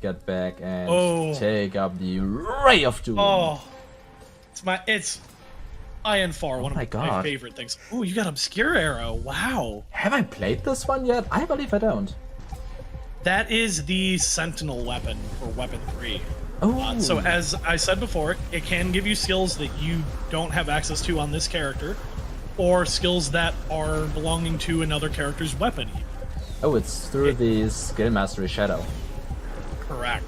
get back and take up the Ray of Doom. Oh, it's by and far one of my God. favorite things. Oh, you got Obscure Arrow. Wow. Have I played this one yet? I believe I don't. That is the Sentinel weapon for Weapon 3. Oh. So as I said before, it can give you skills that you don't have access to on this character, or skills that are belonging to another character's weapon. Oh, it's through the Skill Mastery Shadow. Correct.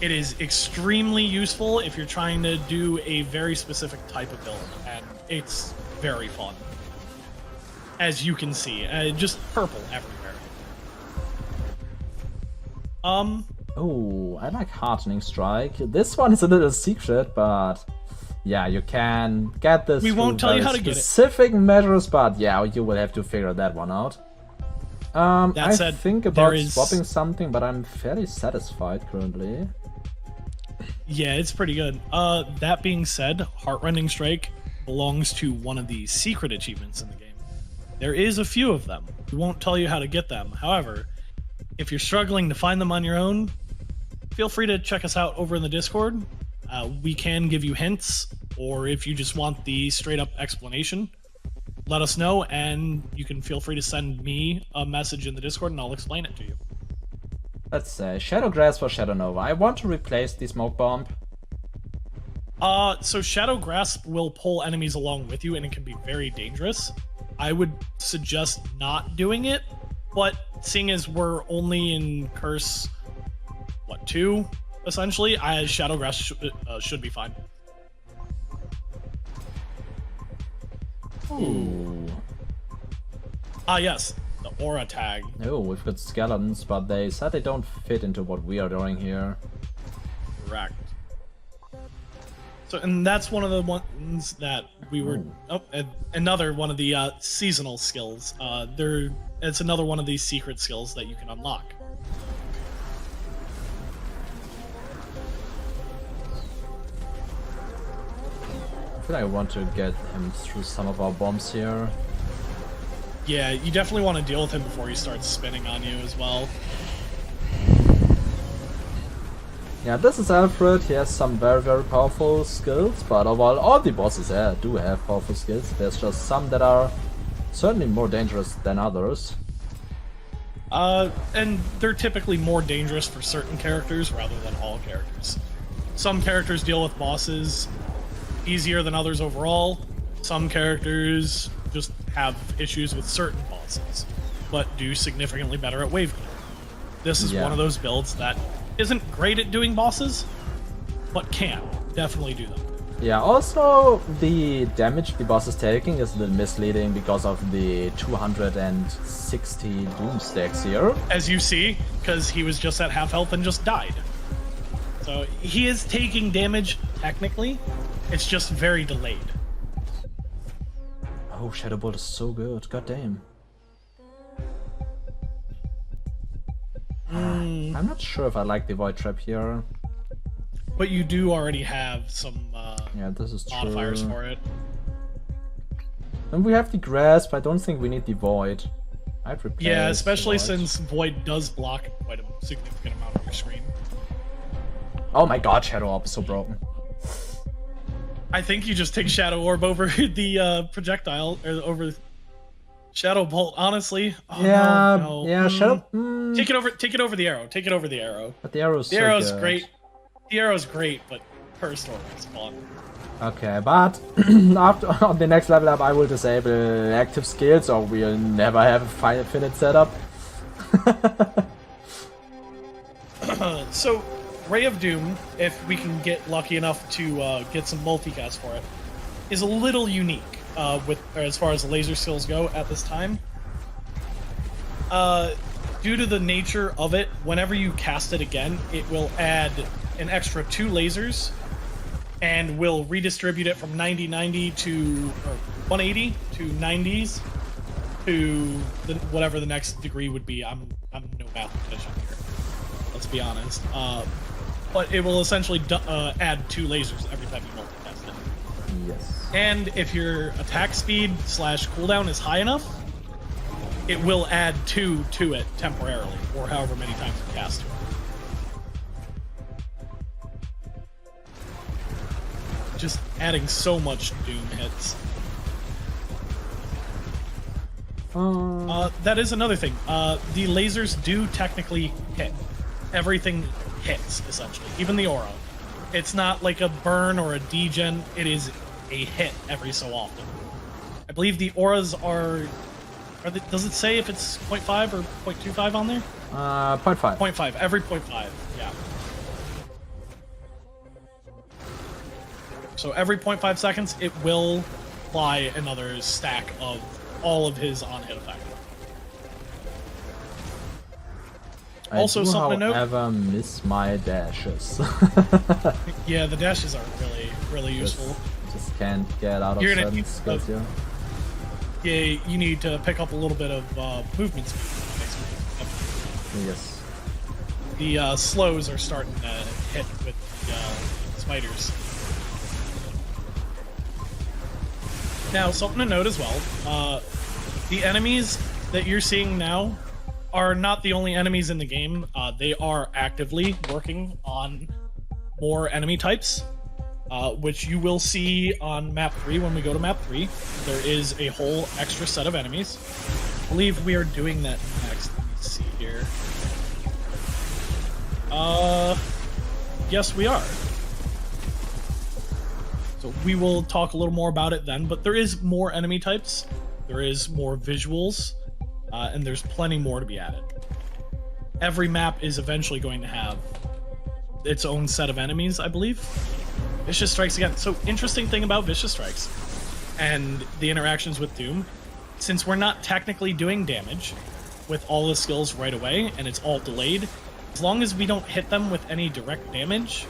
It is extremely useful if you're trying to do a very specific type of build, and it's very fun. As you can see, just purple everywhere. Oh, I like Heartening Strike. This one is a little secret, but yeah, you can get this. We won't tell you how to get it. Specific measures, but yeah, you will have to figure that one out. I think about swapping something, but I'm fairly satisfied currently. Yeah, it's pretty good. That being said, Heartrending Strike belongs to one of the secret achievements in the game. There is a few of them. We won't tell you how to get them. However, if you're struggling to find them on your own, feel free to check us out over in the Discord. We can give you hints, or if you just want the straight up explanation, let us know, and you can feel free to send me a message in the Discord and I'll explain it to you. Let's say Shadow Grasp or Shadow Nova. I want to replace the Smoke Bomb. So Shadow Grasp will pull enemies along with you, and it can be very dangerous. I would suggest not doing it, but seeing as we're only in Curse, 2, essentially, Shadow Grasp should be fine. Ooh. Yes, the Aura Tag. Oh, we've got skeletons, but they said they don't fit into what we are doing here. Correct. So, and that's one of the ones that we were... another one of the seasonal skills. It's another one of these secret skills that you can unlock. I feel like I want to get him through some of our bombs here. Yeah, you definitely want to deal with him before he starts spinning on you as well. Yeah, this is Alfred. He has some very, very powerful skills, but overall all the bosses here do have powerful skills. There's just some that are certainly more dangerous than others. And they're typically more dangerous for certain characters rather than all characters. Some characters deal with bosses easier than others overall. Some characters just have issues with certain bosses, but do significantly better at wave clear. This is one of those builds that isn't great at doing bosses, but can definitely do them. Yeah, also the damage the boss is taking is a little misleading because of the 260 doom stacks here. As you see, because he was just at half health and just died. So he is taking damage technically, it's just very delayed. Oh, Shadow Bolt is so good, god damn. I'm not sure if I like the Void Trap here. But you do already have some yeah, this is modifiers true. for it. And we have the Grasp, I don't think we need the Void. I'd replace Yeah, especially Void. since Void does block quite a significant amount of your screen. Oh my god, Shadow Orb is so broken. I think you just take Shadow Orb over the projectile, or over Shadow Bolt, honestly. Oh, yeah, no. yeah, Shadow... Take it over the arrow. Take it over the arrow. But the arrow's The arrow's great. The arrow's great, but Cursed Orb is fun. Okay, but after on the next level up I will disable active skills or we'll never have a finite setup. So, Ray of Doom, if we can get lucky enough to get some multicast for it, is a little unique as far as laser skills go at this time. Due to the nature of it, whenever you cast it again, it will add an extra 2 lasers and will redistribute it from 90-90 to, or 180 to 90s to whatever the next degree would be. I'm no mathematician here, let's be honest. But it will essentially add 2 lasers every time you multicast it. Yes. And if your attack speed / cooldown is high enough, it will add 2 to it temporarily, or however many times you cast it. just adding so much Doom hits. That is another thing. The lasers do technically hit. Everything hits, essentially. Even the aura. It's not like a burn or a degen. It is a hit every so often. I believe the auras are does it say if it's 0.5 or 0.25 on there? 0.5. 0.5. Every 0.5, yeah. So every 0.5 seconds, it will apply another stack of all of his on-hit effect. Also, something to note. I however miss my dashes. Yeah, the dashes are really useful. Just can't get out of certain skills here. Yeah, you need to pick up a little bit of movement speed. Yes. The slows are starting to hit with the spiders. Now, something to note as well. The enemies that you're seeing now are not the only enemies in the game. They are actively working on more enemy types, which you will see on map 3 when we go to map 3. There is a whole extra set of enemies. I believe we are doing that next. Let me see here. Yes, we are. So we will talk a little more about it then, but there is more enemy types, there is more visuals, and there's plenty more to be added. Every map is eventually going to have its own set of enemies, I believe. Vicious Strikes again. So, interesting thing about Vicious Strikes and the interactions with Doom, since we're not technically doing damage with all the skills right away, and it's all delayed, as long as we don't hit them with any direct damage,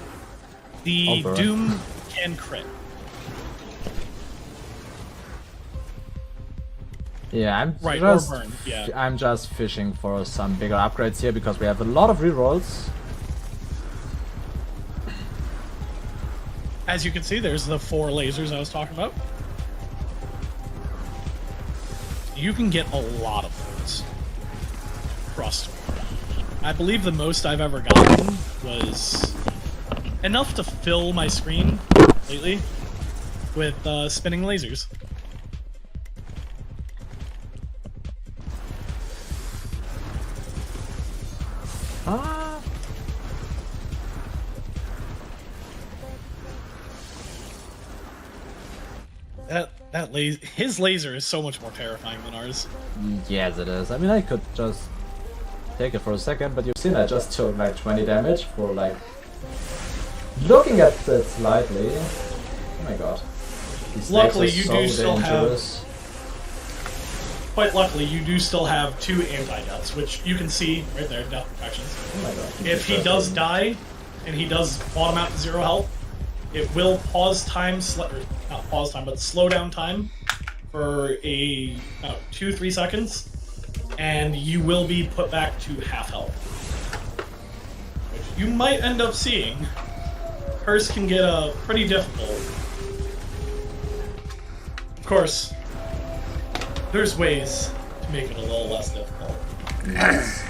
the Doom can crit. Yeah, I'm just fishing for some bigger upgrades here because we have a lot of rerolls. As you can see, there's the 4 lasers I was talking about. You can get a lot of those. Trust me. I believe the most I've ever gotten was enough to fill my screen lately with spinning lasers. His laser is so much more terrifying than ours. Yes, it is. I mean, I could just take it for a second, but you've seen I just took like 20 damage for like looking at it slightly. Oh my god. Luckily, you do still have. Quite luckily, you do still have 2 anti-deaths, which you can see right there, death protections. Oh my god. If he does die, and he does bottom out to 0 health, it will pause time, not pause time, but slow down time for a 2-3 seconds, and you will be put back to half health. Which you might end up seeing. Curse can get pretty difficult. Of course, there's ways to make it a little less difficult. Yes.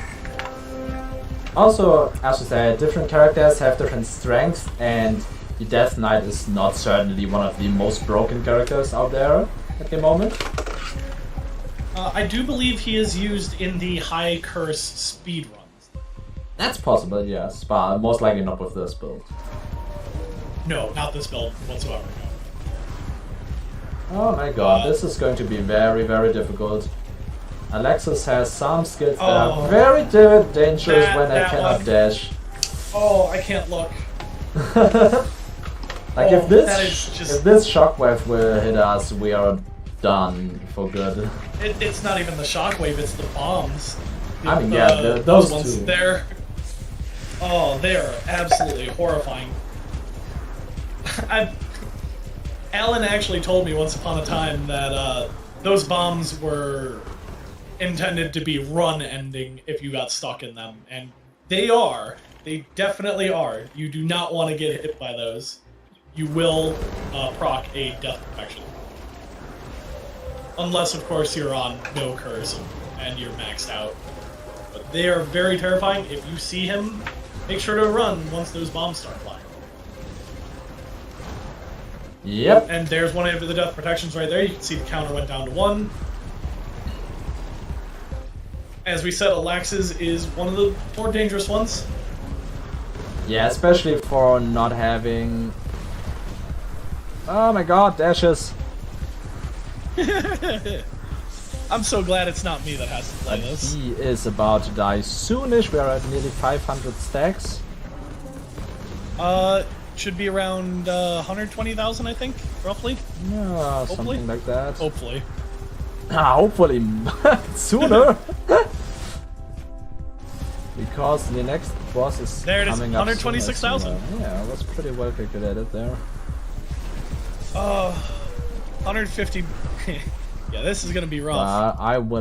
Also, as you said, different characters have different strengths, and the Death Knight is not certainly one of the most broken characters out there at the moment. I do believe he is used in the high curse speed runs. That's possible, yes, but most likely not with this build. No, not this build whatsoever. No. Oh my god, this is going to be very, very difficult. Alexis has some skills that are very dangerous when I cannot dash. Oh, I can't look. Like if this shockwave will hit us, we are done for good. It's not even the shockwave; it's the bombs. I mean, yeah, those ones two. They're they're absolutely horrifying. Alan actually told me once upon a time that those bombs were intended to be run-ending if you got stuck in them, and they are. They definitely are. You do not want to get hit by those. You will proc a death protection. Unless, of course, you're on no curse and you're maxed out. But they are very terrifying. If you see him, make sure to run once those bombs start flying. Yep. And there's one of the death protections right there. You can see the counter went down to 1. As we said, Alax's is one of the more dangerous ones. Yeah, especially for not having... Oh my god, dashes. I'm so glad it's not me that has to play this. He is about to die soonish. We are at nearly 500 stacks. Should be around 120,000, I think, roughly. Yeah, something like that. Hopefully. Hopefully sooner. Because the next boss is there it is, coming up 126,000. Yeah, that's pretty well calculated there. 150. Yeah, this is gonna be rough. I will